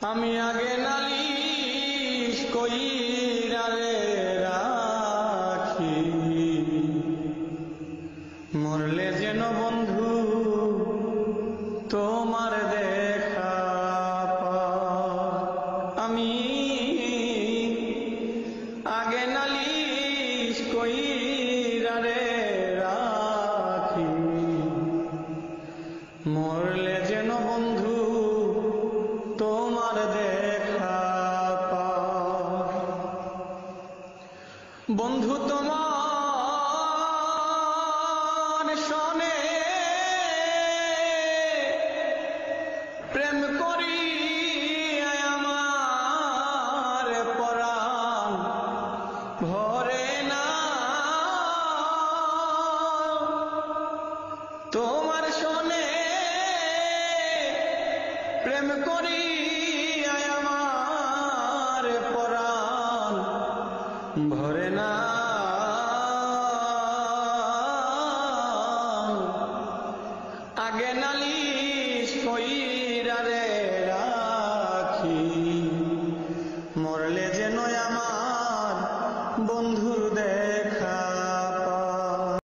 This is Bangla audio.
আমি আগে নালিশ কইরা রে রাখি, মরলে যেন বন্ধু তোমার দেখা পাই। আমি আগে নালিশ কইরা রে রাখি, মরলে যেন বন্ধু তোমার দেখা পাই। বন্ধু তোমার সনে প্রেম করি আমার পরাণ ভরে না, তোমার সনে প্রেম করি আমার পরাণ ভরে না। আগে নালিশ কইরা রে